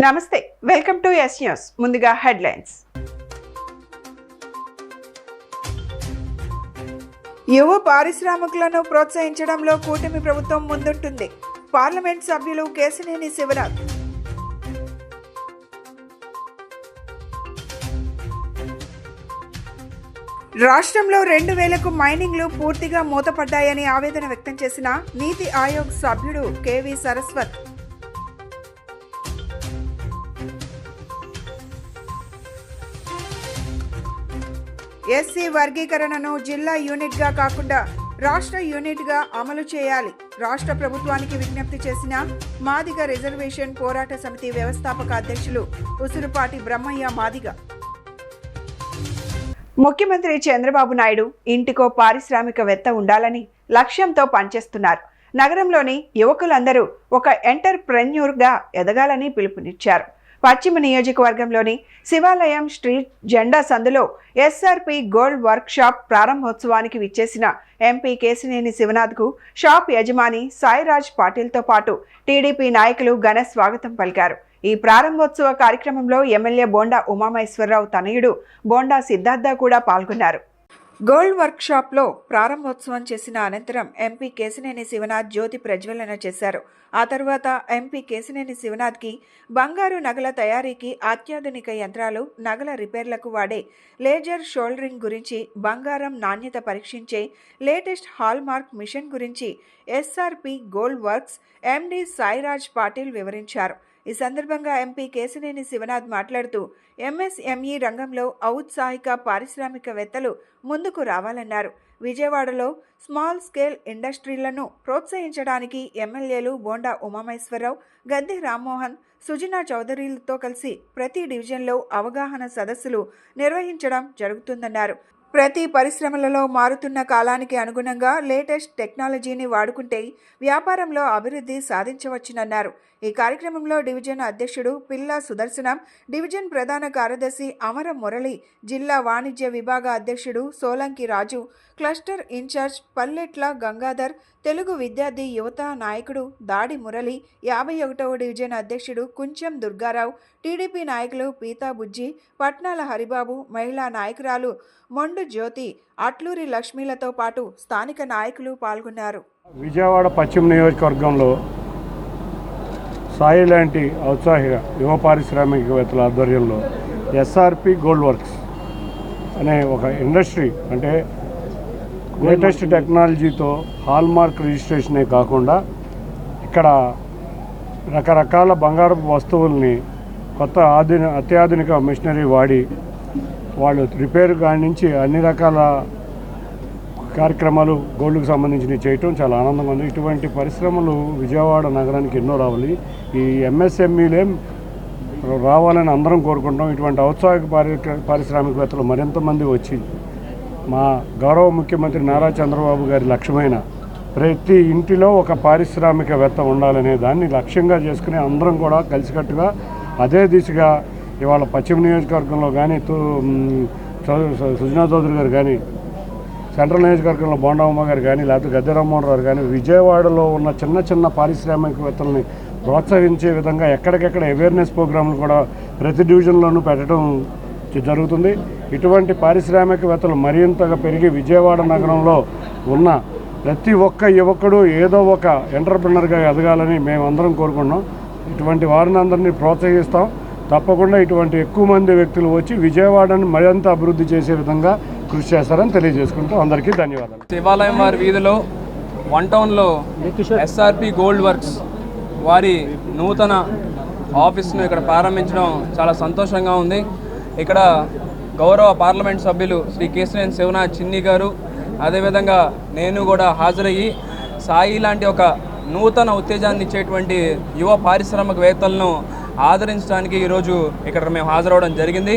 నమస్తే, welcome to yes news. ముందుగా headlines. యువ పారిశ్రామికులను ప్రోత్సహించడంలో కూటమి ప్రభుత్వం ముందుంటుంది. పార్లమెంట్ సభ్యులు కేశినేని శివనాథ్. రాష్ట్రంలో 2000కు మైనింగ్లు పూర్తిగా మూతపడ్డాయని ఆవేదన వ్యక్తం చేసిన నీతి ఆయోగ్ సభ్యుడు కెవి సరస్వత్. ఎస్సీ వర్గీకరణను జిల్లా యూనిట్గా కాకుండా రాష్ట్ర యూనిట్గా అమలు చేయాలి. రాష్ట్ర ప్రభుత్వానికి విజ్ఞప్తి చేసిన మాదిగ రిజర్వేషన్ పోరాట సమితి వ్యవస్థాపక అధ్యక్షులు ఉసురుపాటి బ్రహ్మయ్య మాదిగ. ముఖ్యమంత్రి చంద్రబాబు నాయుడు ఇంటికో పారిశ్రామికవేత్త ఉండాలని లక్ష్యంతో పనిచేస్తున్నారు. నగరంలోని యువకులందరూ ఒక ఎంటర్ప్రెన్యూర్గా ఎదగాలని పిలుపునిచ్చారు. పశ్చిమ నియోజకవర్గంలోని శివాలయం స్ట్రీట్ జెండా సందులో ఎస్ఆర్పి గోల్డ్ వర్క్ షాప్ ప్రారంభోత్సవానికి విచ్చేసిన ఎంపీ కేశినేని శివనాథ్కు షాప్ యజమాని సాయిరాజ్ పాటిల్తో పాటు టీడీపీ నాయకులు ఘన స్వాగతం పలికారు. ఈ ప్రారంభోత్సవ కార్యక్రమంలో ఎమ్మెల్యే బోండా ఉమామహేశ్వరరావు తనయుడు బోండా సిద్ధార్థ కూడా పాల్గొన్నారు. గోల్డ్ వర్క్ షాప్లో ప్రారంభోత్సవం చేసిన అనంతరం ఎంపీ కేశినేని శివనాథ్ జ్యోతి ప్రజ్వలన చేశారు. ఆ తర్వాత ఎంపీ కేశినేని శివనాథ్కి బంగారు నగల తయారీకి అత్యాధునిక యంత్రాలు, నగల రిపేర్లకు వాడే లేజర్ షోల్డరింగ్ గురించి, బంగారం నాణ్యత పరీక్షించే లేటెస్ట్ హాల్మార్క్ మిషన్ గురించి ఎస్ఆర్పి గోల్డ్ వర్క్స్ ఎండి సాయిరాజ్ పాటిల్ వివరించారు. ఈ సందర్భంగా ఎంపీ కేశినేని శివనాథ్ మాట్లాడుతూ ఎంఎస్ఎంఈ రంగంలో ఔత్సాహిక పారిశ్రామికవేత్తలు ముందుకు రావాలన్నారు. విజయవాడలో స్మాల్ స్కేల్ ఇండస్ట్రీలను ప్రోత్సహించడానికి ఎమ్మెల్యేలు బోండా ఉమామహేశ్వరరావు, గద్దె రామ్మోహన్, సుజనా చౌదరిలతో కలిసి ప్రతి డివిజన్లో అవగాహన సదస్సులు నిర్వహించడం జరుగుతుందన్నారు. ప్రతి పరిశ్రమలలో మారుతున్న కాలానికి అనుగుణంగా లేటెస్ట్ టెక్నాలజీని వాడుకుంటే వ్యాపారంలో అభివృద్ధి సాధించవచ్చునన్నారు. ఈ కార్యక్రమంలో డివిజన్ అధ్యక్షుడు పిల్లా సుదర్శనం, డివిజన్ ప్రధాన కార్యదర్శి అమర మురళి, జిల్లా వాణిజ్య విభాగ అధ్యక్షుడు సోలంకి రాజు, క్లస్టర్ ఇన్ఛార్జ్ పల్లెట్ల గంగాధర్, తెలుగు విద్యార్థి యువత నాయకుడు దాడి మురళి, 51వ డివిజన్ అధ్యక్షుడు కుంచెం దుర్గారావు, టీడీపీ నాయకులు పీతా బుజ్జి, పట్నాల హరిబాబు, మహిళా నాయకురాలు మొండు జ్యోతి, అట్లూరి లక్ష్మీలతో పాటు స్థానిక నాయకులు పాల్గొన్నారు. విజయవాడ పశ్చిమ నియోజకవర్గంలో సాయి లాంటి ఔత్సాహిక యువ పారిశ్రామికవేత్తల ఆధ్వర్యంలో ఎస్ఆర్పి గోల్డ్ వర్క్స్ అనే ఒక ఇండస్ట్రీ, అంటే లేటెస్ట్ టెక్నాలజీతో హాల్మార్క్ రిజిస్ట్రేషనే కాకుండా ఇక్కడ రకరకాల బంగారపు వస్తువుల్ని కొత్త అత్యాధునిక మిషనరీ వాడి వాళ్ళు రిపేర్ కాడి నుంచి అన్ని రకాల కార్యక్రమాలు గోల్డ్కి సంబంధించినవి చేయటం చాలా ఆనందంగా ఉంది. ఇటువంటి పరిశ్రమలు విజయవాడ నగరానికి ఎన్నో రావాలి. ఈ ఎంఎస్ఎంఈలే రావాలని అందరం కోరుకుంటాం. ఇటువంటి ఔత్సాహిక పారిశ్రామికవేత్తలు మరింతమంది వచ్చి మా గౌరవ ముఖ్యమంత్రి నారా చంద్రబాబు గారి లక్ష్యమైన ప్రతి ఇంటిలో ఒక పారిశ్రామికవేత్త ఉండాలనే దాన్ని లక్ష్యంగా చేసుకుని అందరం కూడా కలిసికట్టుగా అదే దిశగా ఇవాళ పశ్చిమ నియోజకవర్గంలో కానీ సుజనా చౌదరి గారు కానీ, సెంట్రల్ నియోజకవర్గంలో బోండా ఉమ్మ గారు కానీ, లేకపోతే గద్దె రామ్మోహన్ రావు కానీ విజయవాడలో ఉన్న చిన్న చిన్న పారిశ్రామికవేత్తలని ప్రోత్సహించే విధంగా ఎక్కడికెక్కడ అవేర్నెస్ ప్రోగ్రాంలు కూడా ప్రతి డివిజన్లోనూ పెట్టడం జరుగుతుంది. ఇటువంటి పారిశ్రామికవేత్తలు మరింతగా పెరిగి విజయవాడ నగరంలో ఉన్న ప్రతి ఒక్క యువకుడు ఏదో ఒక ఎంటర్ప్రినర్గా ఎదగాలని మేమందరం కోరుకుంటున్నాం. ఇటువంటి వారిని అందరినీ ప్రోత్సహిస్తాం. తప్పకుండా ఇటువంటి ఎక్కువ మంది వ్యక్తులు వచ్చి విజయవాడని మరింత అభివృద్ధి చేసే విధంగా కృషి చేస్తారని తెలియజేసుకుంటూ అందరికీ ధన్యవాదాలు. శివాలయం వారి వీధిలో 1 టౌన్లో ఎస్ఆర్పి గోల్డ్ వర్క్స్ వారి నూతన ఆఫీస్ను ఇక్కడ ప్రారంభించడం చాలా సంతోషంగా ఉంది. ఇక్కడ గౌరవ పార్లమెంట్ సభ్యులు శ్రీ కేశినేని శివనాథ్ చిన్ని గారు, అదేవిధంగా నేను కూడా హాజరయ్యి సాయి లాంటి ఒక నూతన ఉత్తేజాన్ని ఇచ్చేటువంటి యువ పారిశ్రామికవేత్తలను ఆదరించడానికి ఈరోజు ఇక్కడ మేము హాజరవడం జరిగింది.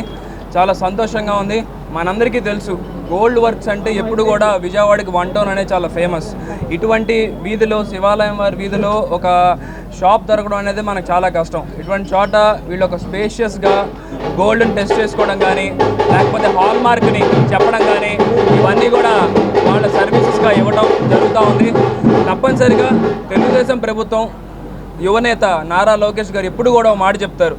చాలా సంతోషంగా ఉంది. మనందరికీ తెలుసు గోల్డ్ వర్క్స్ అంటే ఎప్పుడు కూడా విజయవాడకి 1 టౌన్ అనేది చాలా ఫేమస్. ఇటువంటి వీధిలో, శివాలయం వారి వీధిలో ఒక షాప్ దొరకడం అనేది మనకు చాలా కష్టం. ఇటువంటి చోట వీళ్ళు ఒక స్పేషియస్గా గోల్డ్ని టెస్ట్ చేసుకోవడం కానీ, లేకపోతే హాల్ మార్క్ని చెప్పడం కానీ, ఇవన్నీ కూడా వాళ్ళ సర్వీసెస్గా ఇవ్వడం జరుగుతూ ఉంది. తప్పనిసరిగా తెలుగుదేశం ప్రభుత్వం యువనేత నారా లోకేష్ గారు ఎప్పుడు కూడా ఒక మాట చెప్తారు,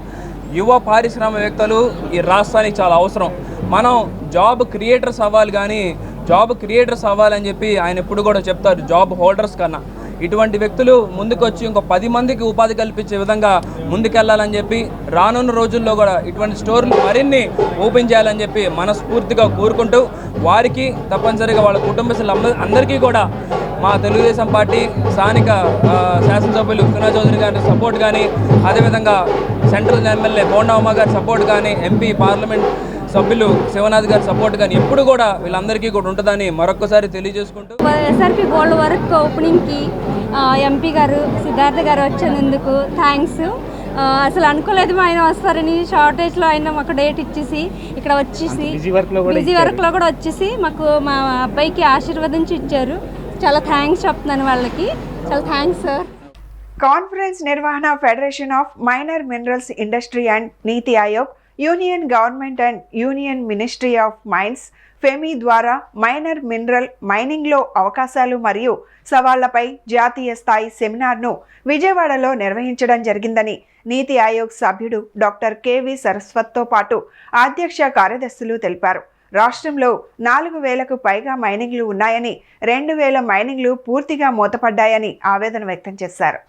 యువ పారిశ్రామికవేత్తలు ఈ రాష్ట్రానికి చాలా అవసరం. మనం జాబ్ క్రియేటర్స్ అవ్వాలి, కానీ జాబ్ క్రియేటర్స్ అవ్వాలని చెప్పి ఆయన ఎప్పుడు కూడా చెప్తారు, జాబ్ హోల్డర్స్ కన్నా. ఇటువంటి వ్యక్తులు ముందుకొచ్చి ఇంకో 10 మందికి ఉపాధి కల్పించే విధంగా ముందుకెళ్లాలని చెప్పి, రానున్న రోజుల్లో కూడా ఇటువంటి స్టోర్లు మరిన్ని ఓపెన్ చేయాలని చెప్పి మనస్ఫూర్తిగా కోరుకుంటూ, వారికి తప్పనిసరిగా వాళ్ళ కుటుంబ సభ్యులు అందరికీ కూడా మా తెలుగుదేశం పార్టీ స్థానిక శాసనసభ్యులు సునా చౌదరి గారి సపోర్ట్ కానీ, అదేవిధంగా సెంట్రల్ ఎమ్మెల్యే బోండామ్మ గారి సపోర్ట్ కానీ, ఎంపీ పార్లమెంట్ సభ్యులు శివనాథ్ గారి సపోర్ట్ కానీ ఎప్పుడు కూడా వీళ్ళందరికీ కూడా ఉంటుందని మరొకసారి తెలియజేసుకుంటూ, ఎస్ఆర్పి గోల్డ్ వర్క్ ఓపెనింగ్కి ఎంపీ గారు సిద్ధార్థ గారు వచ్చినందుకు థ్యాంక్స్. అసలు అనుకోలేదు ఆయన వస్తారని. షార్టేజ్లో ఆయన మాకు డేట్ ఇచ్చేసి ఇక్కడ వచ్చేసి బిజీ వర్క్లో కూడా వచ్చేసి మాకు మా అబ్బాయికి ఆశీర్వదించి ఇచ్చారు. చాలా థ్యాంక్స్ చెప్తున్నాను వాళ్ళకి. చాలా థ్యాంక్స్ సార్. కాన్ఫరెన్స్ నిర్వహణ Federation of Minor Minerals Industry and NITI Aayog, Union Government and Union Ministry of Mines ఫెమీ ద్వారా మైనర్ మినరల్ మైనింగ్లో అవకాశాలు మరియు సవాళ్లపై జాతీయ స్థాయి సెమినార్ను విజయవాడలో నిర్వహించడం జరిగిందని నీతి ఆయోగ్ సభ్యుడు డాక్టర్ కెవి సరస్వత్తో పాటు అధ్యక్ష కార్యదర్శులు తెలిపారు. రాష్ట్రంలో 4,000కు పైగా మైనింగ్లు ఉన్నాయని, 2,000 మైనింగ్లు పూర్తిగా మూతపడ్డాయని ఆవేదన వ్యక్తం చేశారు.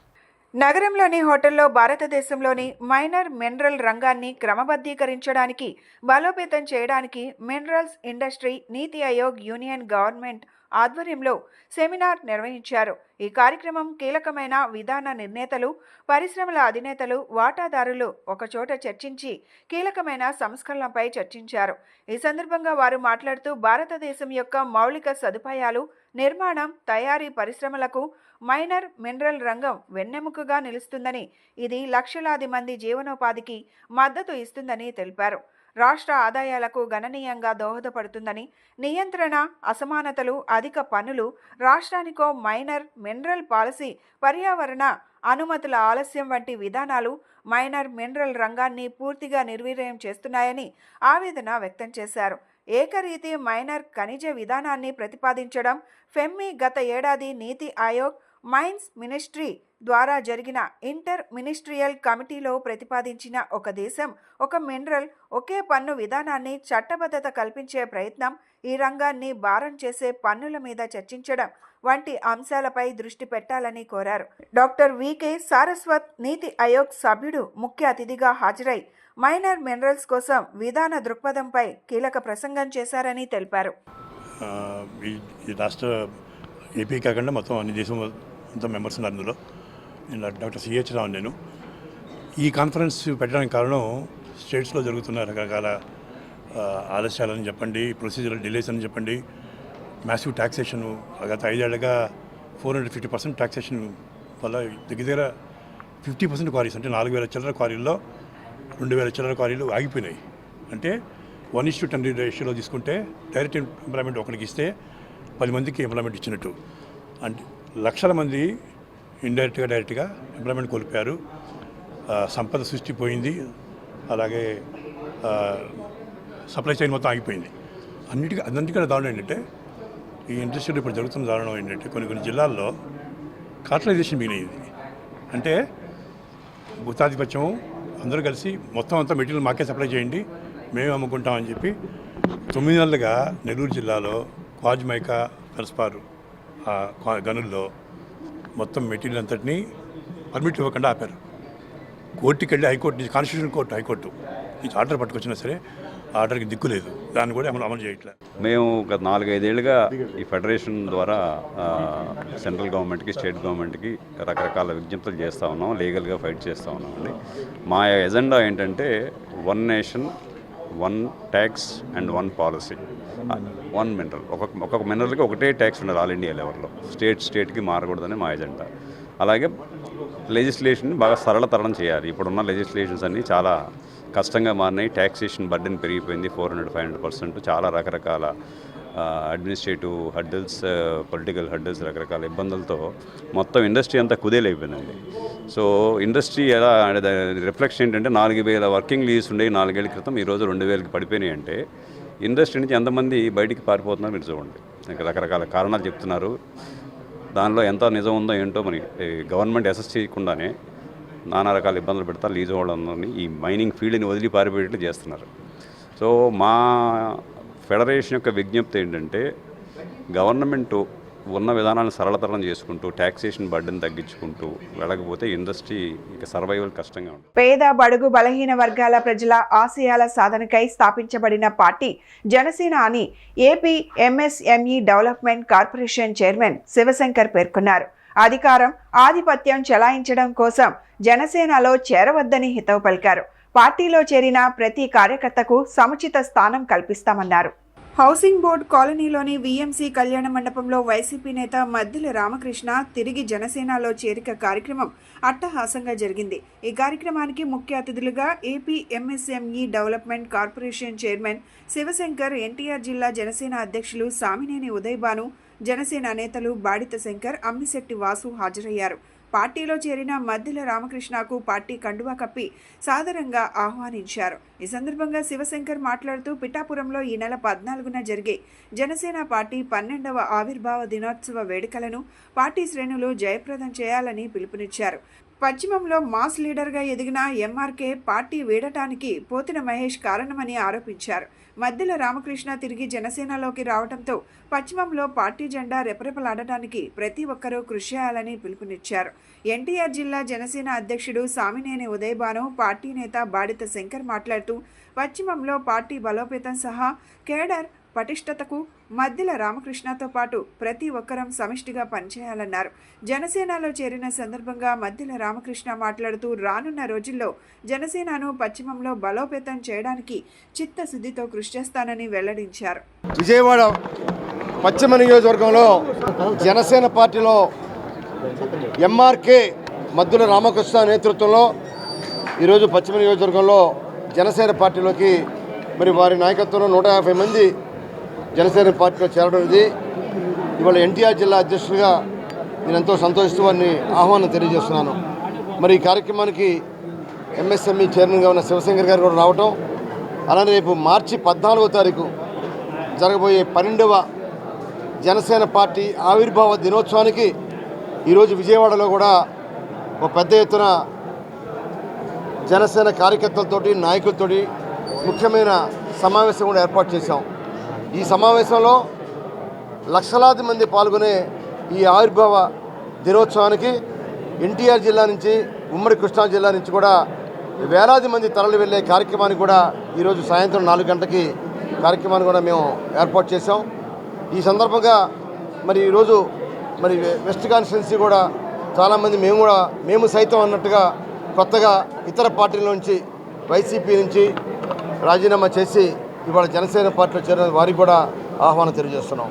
నగరంలోని హోటల్లో భారతదేశంలోని మైనర్ మినరల్ రంగాన్ని క్రమబద్ధీకరించడానికి, బలోపేతం చేయడానికి మినరల్స్ ఇండస్ట్రీ నీతి ఆయోగ్ యూనియన్ గవర్నమెంట్ ఆధ్వర్యంలో సెమినార్ నిర్వహించారు. ఈ కార్యక్రమం కీలకమైన విధాన నిర్ణేతలు, పరిశ్రమల అధినేతలు, వాటాదారులు ఒకచోట చర్చించి కీలకమైన సంస్కరణలపై చర్చించారు. ఈ సందర్భంగా వారు మాట్లాడుతూ, భారతదేశం యొక్క మౌలిక సదుపాయాలు, నిర్మాణం, తయారీ పరిశ్రమలకు మైనర్ మినరల్ రంగం వెన్నెముకగా నిలుస్తుందని, ఇది లక్షలాది మంది జీవనోపాధికి మద్దతు ఇస్తుందని తెలిపారు. రాష్ట్ర ఆదాయాలకు గణనీయంగా దోహదపడుతుందని, నియంత్రణ, అసమానతలు, అధిక పన్నులు, రాష్ట్రానికో మైనర్ మినరల్ పాలసీ, పర్యావరణ అనుమతుల ఆలస్యం వంటి విధానాలు మైనర్ మినరల్ రంగాన్ని పూర్తిగా నిర్వీర్యం చేస్తున్నాయని ఆవేదన వ్యక్తం చేశారు. ఏకరీతి మైనర్ ఖనిజ విధానాన్ని ప్రతిపాదించడం ఫెమ్మీ గత ఏడాది నీతి ఆయోగ్ మైన్స్ మినిస్ట్రీ ద్వారా జరిగిన ఇంటర్ మినిస్ట్రియల్ కమిటీలో ప్రతిపాదించిన ఒక దేశం ఒక మినరల్ ఒకే పన్ను విధానాన్ని చట్టబద్ధత కల్పించే ప్రయత్నం, ఈ రంగాన్ని భారం చేసే పన్నుల మీద చర్చించడం వంటి అంశాలపై దృష్టి పెట్టాలని కోరారు. డాక్టర్ వికే సారస్వత్ నీతి ఆయోగ్ సభ్యుడు ముఖ్య అతిథిగా హాజరై మైనర్ మినరల్స్ కోసం విధాన దృక్పథంపై కీలక ప్రసంగం చేశారని తెలిపారు. ఈ రాష్ట్ర ఏపీ కాకుండా మొత్తం అన్ని దేశం మొత్తం మెంబర్స్ ఉన్నారు. అందులో డాక్టర్ సిహెచ్ రావు. నేను ఈ కాన్ఫరెన్స్ పెట్టడానికి కారణం స్టేట్స్లో జరుగుతున్న రకరకాల ఆలస్యాలని చెప్పండి, ప్రొసీజరల్ డిలేస్ అని చెప్పండి, మ్యాసివ్ ట్యాక్సేషన్. గత 5 ఏళ్లుగా 450% ట్యాక్సేషన్ వల్ల దగ్గర 50% క్వారీస్, అంటే 4,000 చిల్లర క్వారీల్లో 2,000 చిల్లర క్వారీలు ఆగిపోయినాయి. అంటే 1:10 రేషియోలో తీసుకుంటే డైరెక్ట్ ఎంప్లాయ్మెంట్ ఒకరికి ఇస్తే 10 మందికి ఎంప్లాయ్మెంట్ ఇచ్చినట్టు. అంటే లక్షల మంది ఇండైరెక్ట్గా డైరెక్ట్గా ఎంప్లాయ్మెంట్ కోల్పోయారు. సంపద సృష్టి పోయింది. అలాగే సప్లై చైన్ మొత్తం ఆగిపోయింది. అన్నిటికన్నా దారుణం ఏంటంటే, ఈ ఇండస్ట్రీలో ఇప్పుడు జరుగుతున్న దారుణం ఏంటంటే, కొన్ని జిల్లాల్లో కార్టలైజేషన్ మిగిలింది. అంటే గుత్తాధిపత్యం, అందరూ కలిసి మొత్తం అంతా మెటీరియల్ మాకే సప్లై చేయండి, మేము అమ్ముకుంటామని చెప్పి 9 నెలలుగా నెల్లూరు జిల్లాలో క్వాజ్ మైకా ఫెల్స్పార్ గనుల్లో మొత్తం మెటీరియల్ అంతటినీ పర్మిట్ ఇవ్వకుండా ఆపారు. కోర్టుకి వెళ్ళి హైకోర్టు నుంచి, కాన్స్టిట్యూషన్ కోర్టు, హైకోర్టు నుంచి ఆర్డర్ పట్టుకొచ్చినా సరే ఆర్డర్కి దిక్కు లేదు. దాన్ని కూడా అమలు చేయట్లేదు. మేము గత 4-5 ఏళ్ళుగా ఈ ఫెడరేషన్ ద్వారా సెంట్రల్ గవర్నమెంట్కి, స్టేట్ గవర్నమెంట్కి రకరకాల విజ్ఞప్తులు చేస్తూ ఉన్నాం, లీగల్గా ఫైట్ చేస్తూ ఉన్నామండి. మా ఎజెండా ఏంటంటే 1 nation 1 tax and 1 policy, 1 mineral. ఒక్కొక్క మినరల్కి ఒకటే ట్యాక్స్ ఉండాలి ఆల్ ఇండియా లెవెల్లో. స్టేట్కి మారకూడదని మా ఎజెండా. అలాగే లెజిస్లేషన్ బాగా సరళతరం చేయాలి. ఇప్పుడున్న లెజిస్లేషన్స్ అన్నీ చాలా కష్టంగా మారినాయి. ట్యాక్సేషన్ బర్డెన్ పెరిగిపోయింది 400-500%. చాలా రకరకాల అడ్మినిస్ట్రేటివ్ హడ్డిల్స్, పొలిటికల్ హడ్డిల్స్, రకరకాల ఇబ్బందులతో మొత్తం ఇండస్ట్రీ అంతా కుదేలైపోయిందండి. సో ఇండస్ట్రీ ఎలా రిఫ్లెక్షన్ ఏంటంటే, 4,000 వర్కింగ్ లీవ్స్ ఉండేవి 4 ఏళ్ల క్రితం, ఈరోజు 2,000కి పడిపోయినాయి. అంటే ఇండస్ట్రీ నుంచి ఎంతమంది బయటికి పారిపోతున్నారు మీరు చూడండి. ఇంకా రకరకాల కారణాలు చెప్తున్నారు. దానిలో ఎంత నిజం ఉందో ఏంటో మరి గవర్నమెంట్ అసెస్ చేయకుండానే నానా రకాల ఇబ్బందులు పెడతా లీజు వాళ్ళందరినీ ఈ మైనింగ్ ఫీల్డ్ని వదిలి పారిపోయేట్లు చేస్తున్నారు. సో మా ఫెడరేషన్ యొక్క విజ్ఞప్తి ఏంటంటే గవర్నమెంట్ ఉన్న విధానాలను సరళతరం చేసుకుంటూ ట్యాక్సేషన్ బర్డెన్ తగ్గించుకుంటూ వెళ్ళకపోతే ఇండస్ట్రీ ఇక సర్వైవల్ కష్టంగా ఉంటుంది. పేద బడుగు బలహీన వర్గాల ప్రజల ఆశయాల సాధనకై స్థాపించబడిన పార్టీ జనసేన అని AP MSME development corporation chairman Shivashankar పేర్కొన్నారు. అధికారం ఆధిపత్యం చెలాయించడం కోసం జనసేనలో చేరవద్దని హితవు పలికారు. పార్టీలో చేరిన ప్రతి కార్యకర్తకు సముచిత స్థానం కల్పిస్తామన్నారు. హౌసింగ్ బోర్డు కాలనీలోని వీఎంసీ కళ్యాణ మండపంలో వైసీపీ నేత మద్దిల రామకృష్ణ తిరిగి జనసేనలో చేరిక కార్యక్రమం అట్టహాసంగా జరిగింది. ఈ కార్యక్రమానికి ముఖ్య అతిథులుగా AP MSME development corporation chairman Shivashankar, NTR జిల్లా జనసేన అధ్యక్షులు సామినేని ఉదయభాను, జనసేన నేతలు బాడిత శంకర్, అమ్మిశెట్టి వాసు హాజరయ్యారు. పార్టీలో చేరిన మద్దిల రామకృష్ణకు పార్టీ కండువా కప్పి సాదరంగా ఆహ్వానించారు. ఈ సందర్భంగా శివశంకర్ మాట్లాడుతూ పిఠాపురంలో ఈ నెల 14న జరిగే జనసేన పార్టీ 12వ ఆవిర్భావ దినోత్సవ వేడుకలను పార్టీ శ్రేణులు జయప్రదం చేయాలని పిలుపునిచ్చారు. పశ్చిమంలో మాస్ లీడర్గా ఎదిగిన ఎంఆర్కే పార్టీ వీడటానికి పోతిన మహేష్ కారణమని ఆరోపించారు. మద్దిల రామకృష్ణ తిరిగి జనసేనలోకి రావడంతో పశ్చిమంలో పార్టీ జెండా రెపరెపలాడటానికి ప్రతి ఒక్కరూ కృషి చేయాలని పిలుపునిచ్చారు. ఎన్టీఆర్ జిల్లా జనసేన అధ్యక్షుడు సామినేని ఉదయభాను, పార్టీ నేత బాడిత శంకర్ మాట్లాడుతూ పశ్చిమంలో పార్టీ బలోపేతం సహా కేడర్ పటిష్టతకు మద్దిల రామకృష్ణతో పాటు ప్రతి ఒక్కరం సమిష్టిగా పనిచేయాలన్నారు. జనసేనలో చేరిన సందర్భంగా మద్దిల రామకృష్ణ మాట్లాడుతూ రానున్న రోజుల్లో జనసేనను పశ్చిమంలో బలోపేతం చేయడానికి చిత్తశుద్ధితో కృషి చేస్తానని వెల్లడించారు. విజయవాడ పశ్చిమ నియోజకవర్గంలో జనసేన పార్టీలో ఎంఆర్కే మద్దుల రామకృష్ణ నేతృత్వంలో ఈరోజు పశ్చిమ నియోజకవర్గంలో జనసేన పార్టీలోకి మరి వారి నాయకత్వంలో 150 మంది జనసేన పార్టీలో చేరడం ఇది ఇవాళ ఎన్టీఆర్ జిల్లా అధ్యక్షుడిగా నేను ఎంతో సంతోషిస్తూ వారిని ఆహ్వానం తెలియజేస్తున్నాను. మరి ఈ కార్యక్రమానికి ఎంఎస్ఎంఈ చైర్మన్గా ఉన్న శివశంకర్ గారు కూడా రావటం, అలానే రేపు మార్చి 14వ తారీఖు జరగబోయే 12వ జనసేన పార్టీ ఆవిర్భావ దినోత్సవానికి ఈరోజు విజయవాడలో కూడా ఒక పెద్ద ఎత్తున జనసేన కార్యకర్తలతోటి నాయకులతోటి ముఖ్యమైన సమావేశం కూడా ఏర్పాటు చేశాం. ఈ సమావేశంలో లక్షలాది మంది పాల్గొనే ఈ ఆవిర్భావ దినోత్సవానికి ఎన్టీఆర్ జిల్లా నుంచి ఉమ్మడి కృష్ణా జిల్లా నుంచి కూడా వేలాది మంది తరలి వెళ్ళే కార్యక్రమానికి కూడా ఈరోజు సాయంత్రం 4 గంటలకి కార్యక్రమాన్ని కూడా మేము ఏర్పాటు చేశాం. ఈ సందర్భంగా మరి ఈరోజు మరి వెస్ట్ కాన్స్టిట్యున్సీ కూడా చాలామంది మేము సైతం అన్నట్టుగా కొత్తగా ఇతర పార్టీల నుంచి వైసీపీ నుంచి రాజీనామా చేసి ఇవాళ జనసేన పార్టీలో చేరిన వారికి కూడా ఆహ్వానం తెలియజేస్తున్నాం.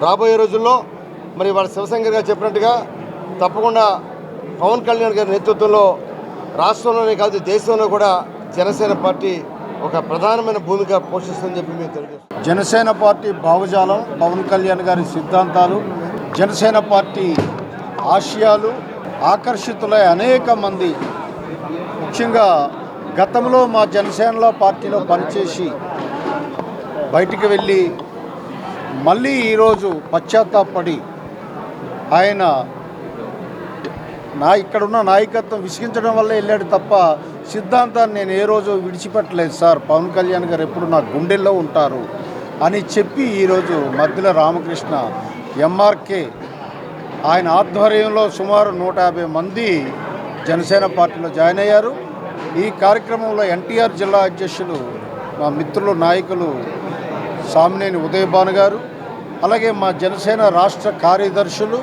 రాబోయే రోజుల్లో మరి ఇవాళ శివశంకర్ గారు చెప్పినట్టుగా తప్పకుండా పవన్ కళ్యాణ్ గారి నేతృత్వంలో రాష్ట్రంలోనే కాదు దేశంలో కూడా జనసేన పార్టీ ఒక ప్రధానమైన భూమిక పోషిస్తుందని చెప్పి మేము తెలియజేస్తున్నాం. జనసేన పార్టీ భావజాలం, పవన్ కళ్యాణ్ గారి సిద్ధాంతాలు, జనసేన పార్టీ ఆశయాలు ఆకర్షితులై అనేక మంది ముఖ్యంగా గతంలో మా జనసేనలో పార్టీలో పనిచేసి బయటికి వెళ్ళి మళ్ళీ ఈరోజు పశ్చాత్తాపడి ఆయన ఇక్కడున్న నాయకత్వం విసిగించడం వల్ల వెళ్ళాడు తప్ప సిద్ధాంతాన్ని నేను ఏ రోజు విడిచిపెట్టలేదు సార్, పవన్ కళ్యాణ్ గారు ఎప్పుడు నా గుండెల్లో ఉంటారు అని చెప్పి ఈరోజు మద్దిల రామకృష్ణ ఎంఆర్కే ఆయన ఆధ్వర్యంలో సుమారు 150 మంది జనసేన పార్టీలో జాయిన్ అయ్యారు. ఈ కార్యక్రమంలో ఎన్టీఆర్ జిల్లా అధ్యక్షులు మా మిత్రులు నాయకులు సామినేని ఉదయభాను గారు, అలాగే మా జనసేన రాష్ట్ర కార్యదర్శులు,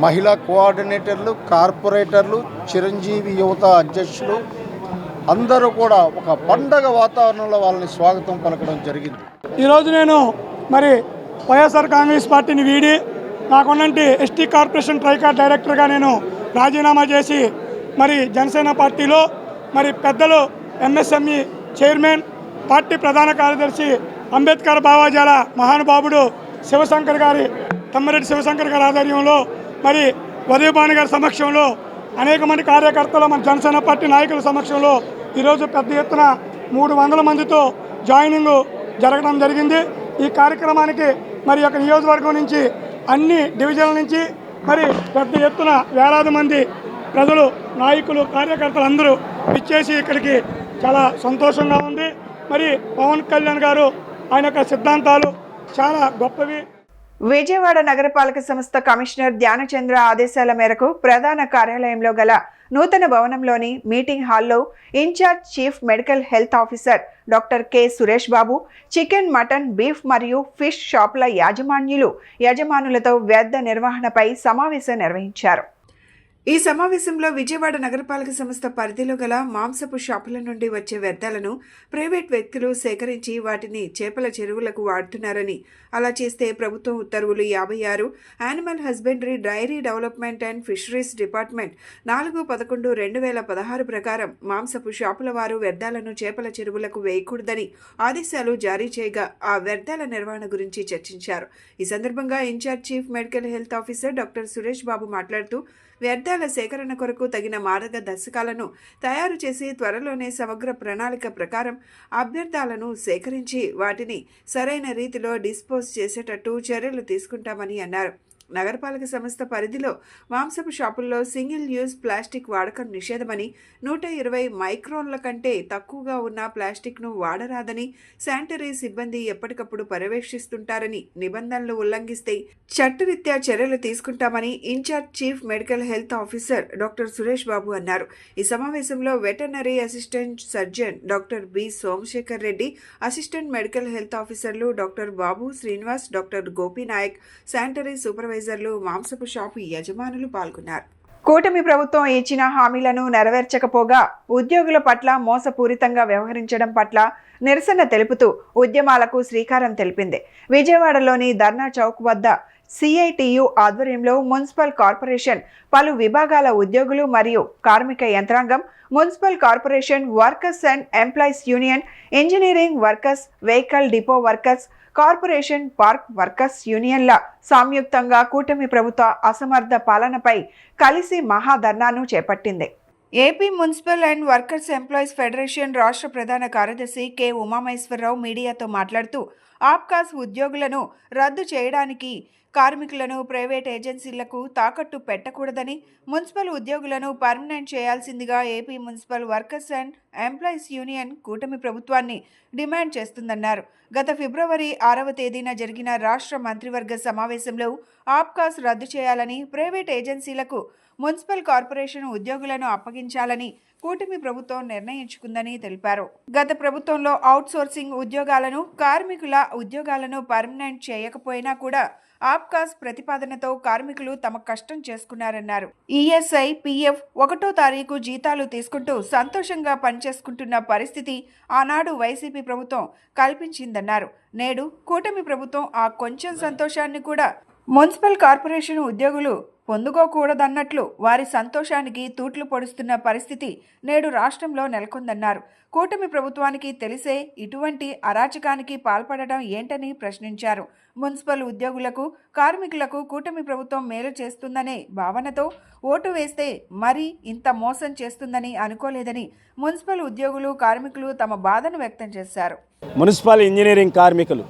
మహిళా కోఆర్డినేటర్లు, కార్పొరేటర్లు, చిరంజీవి యువత అధ్యక్షులు అందరూ కూడా ఒక పండగ వాతావరణంలో వాళ్ళని స్వాగతం పలకడం జరిగింది. ఈరోజు నేను మరి వైఎస్ఆర్ కాంగ్రెస్ పార్టీని వీడి నాకున్నంటి ఎస్టీ కార్పొరేషన్ ట్రైకార్ డైరెక్టర్గా నేను రాజీనామా చేసి మరి జనసేన పార్టీలో మరి పెద్దలు ఎంఎస్ఎంఈ చైర్మన్, పార్టీ ప్రధాన కార్యదర్శి, అంబేద్కర్ భావాజాల మహానుభావుడు శివశంకర్ గారి తమ్మిరెడ్డి శివశంకర్ గారి ఆధ్వర్యంలో మరి ఉదయభాను గారి సమక్షంలో అనేక మంది కార్యకర్తలు మన జనసేన పార్టీ నాయకుల సమక్షంలో ఈరోజు పెద్ద ఎత్తున 300 మందితో జాయినింగ్ జరగడం జరిగింది. ఈ కార్యక్రమానికి మరి యొక్క నియోజకవర్గం నుంచి అన్ని డివిజన్ల నుంచి మరి పెద్ద ఎత్తున వేలాది మంది ప్రజలు, నాయకులు, కార్యకర్తలు అందరూ ఇచ్చేసి ఇక్కడికి చాలా సంతోషంగా ఉంది. మరి పవన్ కళ్యాణ్ గారు ఆయన యొక్క సిద్ధాంతాలు చాలా గొప్పవి. విజయవాడ నగరపాలక సంస్థ కమిషనర్ ధ్యానచంద్ర ఆదేశాల మేరకు ప్రధాన కార్యాలయంలో గల నూతన భవనంలోని మీటింగ్ హాల్లో incharge chief medical health officer doctor K Suresh Babu chicken, mutton, beef మరియు ఫిష్ షాపుల యజమానులతో వ్యర్థ నిర్వహణపై సమావేశం నిర్వహించారు. ఈ సమావేశంలో విజయవాడ నగరపాలక సంస్థ పరిధిలో గల మాంసపు షాపుల నుండి వచ్చే వ్యర్థాలను ప్రైవేట్ వ్యక్తులు సేకరించి వాటిని చేపల చెరువులకు వాడుతున్నారని, అలా చేస్తే ప్రభుత్వం ఉత్తర్వులు 56 animal husbandry, dairy development and fisheries department 4/11/2016 ప్రకారం మాంసపు షాపుల వారు వ్యర్థాలను చేపల చెరువులకు వేయకూడదని ఆదేశాలు జారీ చేయగా ఆ వ్యర్థాల నిర్వహణ గురించి చర్చించారు. ఈ సందర్భంగా incharge chief medical health officer doctor Suresh Babu మాట్లాడుతూ వ్యర్థాల సేకరణ కొరకు తగిన మార్గదర్శకాలను తయారు చేసి త్వరలోనే సమగ్ర ప్రణాళిక ప్రకారం అభ్యర్థాలను సేకరించి వాటిని సరైన రీతిలో డిస్పోజ్ చేసేటట్టు చర్యలు తీసుకుంటామని అన్నారు. నగరపాలక సంస్థ పరిధిలో మాంసపు షాపుల్లో సింగిల్ యూజ్ ప్లాస్టిక్ వాడకం నిషేధమని, 120 మైక్రోన్ల కంటే తక్కువగా ఉన్న ప్లాస్టిక్ను వాడరాదని, శానిటరీ సిబ్బంది ఎప్పటికప్పుడు పర్యవేక్షిస్తుంటారని, నిబంధనలు ఉల్లంఘిస్తే చట్టరీత్యా చర్యలు తీసుకుంటామని incharge chief medical health officer doctor Suresh Babu అన్నారు. ఈ సమావేశంలో veterinary assistant surgeon doctor B Somasekhar Reddy, assistant medical health ఆఫీసర్లు doctor Babu Srinivas, doctor Gopinayak, sanitary సూపర్వైజర్లు, మాంసపు షాపు యజమానులు పాల్గొన్నారు. కూటమి ప్రభుత్వం ఇచ్చిన హామీలను నెరవేర్చకపోగా ఉద్యోగుల పట్ల మోసపూరితంగా వ్యవహరించడం పట్ల నిరసన తెలుపుతూ ఉద్యమాలకు శ్రీకారం తెలిపింది. విజయవాడలోని ధర్నా చౌక్ వద్ద సిఐటియు ఆధ్వర్యంలో మున్సిపల్ కార్పొరేషన్ పలు విభాగాల ఉద్యోగులు మరియు కార్మిక యంత్రాంగం, municipal corporation workers and employees union, engineering workers, vehicle depot workers, corporation park workers యూనియన్ల సంయుక్తంగా కూటమి ప్రభుత్వ అసమర్థ పాలనపై కలిసి మహాధర్నాను చేపట్టింది. AP municipal and workers employees federation రాష్ట్ర ప్రధాన కార్యదర్శి కె ఉమామహేశ్వరరావు మీడియాతో మాట్లాడుతూ ఆప్కాస్ ఉద్యోగులను రద్దు చేయడానికి కార్మికులను ప్రైవేట్ ఏజెన్సీలకు తాకట్టు పెట్టకూడదని, మున్సిపల్ ఉద్యోగులను పర్మనెంట్ చేయాల్సిందిగా AP municipal workers and employees union కూటమి ప్రభుత్వాన్ని డిమాండ్ చేస్తుందన్నారు. గత ఫిబ్రవరి 6వ తేదీన జరిగిన రాష్ట్ర మంత్రివర్గ సమావేశంలో ఆప్కాస్ రద్దు చేయాలని, ప్రైవేట్ ఏజెన్సీలకు మున్సిపల్ కార్పొరేషన్ ఉద్యోగులను అప్పగించాలని కూటమి ప్రభుత్వం నిర్ణయించుకుందని తెలిపారు. గత ప్రభుత్వంలో అవుట్సోర్సింగ్ ఉద్యోగాలను, కార్మికుల ఉద్యోగాలను పర్మనెంట్ చేయకపోయినా కూడా ఆప్కాస్ ప్రతిపాదనతో కార్మికులు తమ కష్టం చేసుకున్నారన్నారు. ఈఎస్ఐ, పిఎఫ్ 1వ తారీఖు జీతాలు తీసుకుంటూ సంతోషంగా పనిచేసుకుంటున్న పరిస్థితి ఆనాడు వైసీపీ ప్రభుత్వం కల్పించిందన్నారు. నేడు కూటమి ప్రభుత్వం ఆ కొంచెం సంతోషాన్ని కూడా మున్సిపల్ కార్పొరేషన్ ఉద్యోగులు పొందుకోకూడదన్నట్లు వారి సంతోషానికి తూట్లు పొడుస్తున్న పరిస్థితి నేడు రాష్ట్రంలో నెలకొందన్నారు. కూటమి ప్రభుత్వానికి తెలిసే ఇటువంటి అరాచకానికి పాల్పడటం ఏంటని ప్రశ్నించారు. మున్సిపల్ ఉద్యోగులకు, కార్మికులకు కూటమి ప్రభుత్వం మేలు చేస్తుందనే భావనతో ఓటు వేస్తే మరీ ఇంత మోసం చేస్తుందని అనుకోలేదని మున్సిపల్ ఉద్యోగులు, కార్మికులు తమ బాధను వ్యక్తం చేశారు. మున్సిపల్ ఇంజనీరింగ్ కార్మికులు,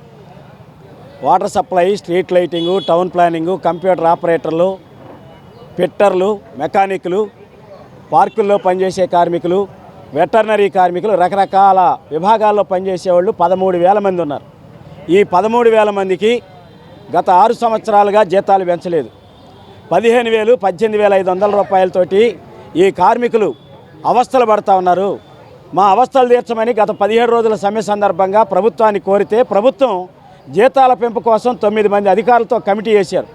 water supply, street lighting, town planning, computer ఆపరేటర్లు, ఫిట్టర్లు, మెకానిక్లు, పార్కుల్లో పనిచేసే కార్మికులు, వెటర్నరీ కార్మికులు, రకరకాల విభాగాల్లో పనిచేసేవాళ్ళు 13,000 మంది ఉన్నారు. ఈ 13,000 మందికి గత 6 సంవత్సరాలుగా జీతాలు పెంచలేదు. 15,000, 18,500 రూపాయలతోటి ఈ కార్మికులు అవస్థలు పడుతూ ఉన్నారు. మా అవస్థలు తీర్చమని గత 17 రోజుల సమ్మె సందర్భంగా ప్రభుత్వాన్ని కోరితే ప్రభుత్వం జీతాల పెంపు కోసం 9 మంది అధికారులతో కమిటీ వేశారు.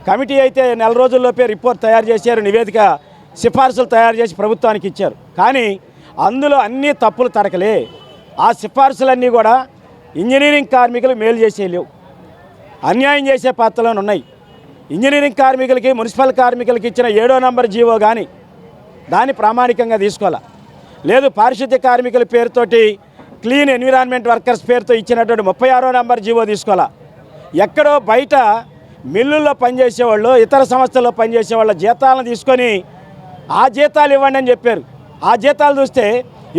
కమిటీ అయితే నెల రోజుల్లోపే రిపోర్ట్ తయారు చేశారు, నివేదిక సిఫార్సులు తయారు చేసి ప్రభుత్వానికి ఇచ్చారు. కానీ అందులో అన్నీ తప్పులు తడకలే. ఆ సిఫార్సులన్నీ కూడా ఇంజనీరింగ్ కార్మికులు మేలు చేసేలేవు, అన్యాయం చేసే పాత్రలోనే ఉన్నాయి. ఇంజనీరింగ్ కార్మికులకి, మున్సిపల్ కార్మికులకి ఇచ్చిన 7వ నంబర్ జీవో కానీ దాన్ని ప్రామాణికంగా తీసుకోవాలా. లేదు, పారిశుద్ధ్య కార్మికుల పేరుతోటి క్లీన్ ఎన్విరాన్మెంట్ వర్కర్స్ పేరుతో ఇచ్చినటువంటి 36వ నంబర్ జీవో తీసుకోవాలా. ఎక్కడో బయట మిల్లుల్లో పనిచేసేవాళ్ళు, ఇతర సంస్థల్లో పనిచేసేవాళ్ళ జీతాలను తీసుకొని ఆ జీతాలు ఇవ్వండి అని చెప్పారు. ఆ జీతాలు చూస్తే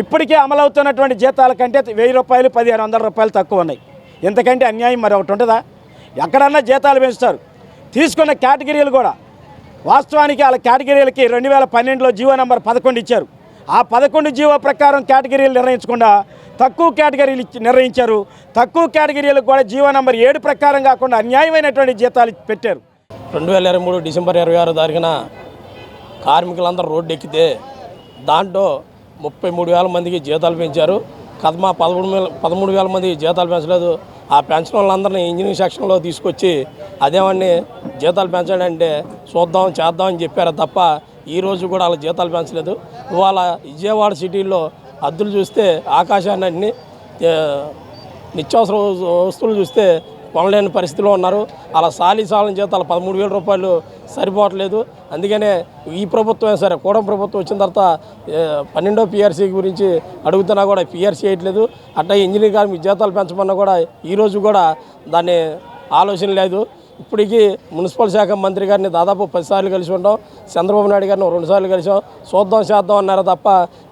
ఇప్పటికే అమలవుతున్నటువంటి జీతాల కంటే 1,000 రూపాయలు, 1,500 రూపాయలు తక్కువ ఉన్నాయి. ఇంతకంటే అన్యాయం మరి ఒకటి ఉంటుందా? ఎక్కడన్నా జీతాలు పెంచుతారు. తీసుకున్న కేటగిరీలు కూడా వాస్తవానికి వాళ్ళ కేటగిరీలకి 2012లో జీవో నెంబర్ 11 ఇచ్చారు. ఆ 11 జీవో ప్రకారం కేటగిరీలు నిర్ణయించకుండా తక్కువ కేటగిరీలు నిర్ణయించారు. తక్కువ కేటగిరీలకు కూడా జీవో నెంబర్ 7 ప్రకారం కాకుండా అన్యాయమైనటువంటి జీతాలు పెట్టారు. 2023 డిసెంబర్ 26 తారీఖున కార్మికులందరూ రోడ్డు ఎక్కితే దాంట్లో 33,000 మందికి జీతాలు పెంచారు. కదమా 13,000 మందికి జీతాలు పెంచలేదు. ఆ పెన్షన్ వాళ్ళందరినీ ఇంజనీరింగ్ సెక్షన్లో తీసుకొచ్చి అదేమని జీతాలు పెంచాడంటే చూద్దాం చేద్దాం అని చెప్పారు తప్ప ఈరోజు కూడా వాళ్ళ జీతాలు పెంచలేదు. ఇవాళ విజయవాడ సిటీలో అద్దులు చూస్తే ఆకాశాన్ని అన్ని నిత్యావసర వస్తువులు చూస్తే కొనలేని పరిస్థితిలో ఉన్నారు. అలా సాలిన జీతాలు 13,000 రూపాయలు సరిపోవట్లేదు. అందుకనే ఈ ప్రభుత్వమే సరే కూటమి ప్రభుత్వం వచ్చిన తర్వాత 12వ పిఆర్సీ గురించి అడుగుతున్నా కూడా పిఆర్సీ వేయట్లేదు. అట్లా ఇంజనీరింగ్ కార్మిక జీతాలు పెంచమన్నా కూడా ఈరోజు కూడా దాన్ని ఆలోచన లేదు. ఇప్పటికీ మున్సిపల్ శాఖ మంత్రి గారిని దాదాపు 10 సార్లు కలిసి ఉంటాం. చంద్రబాబు నాయుడు గారిని 2 సార్లు కలిసాం. చూద్దాం చేద్దాం అన్నారు తప్ప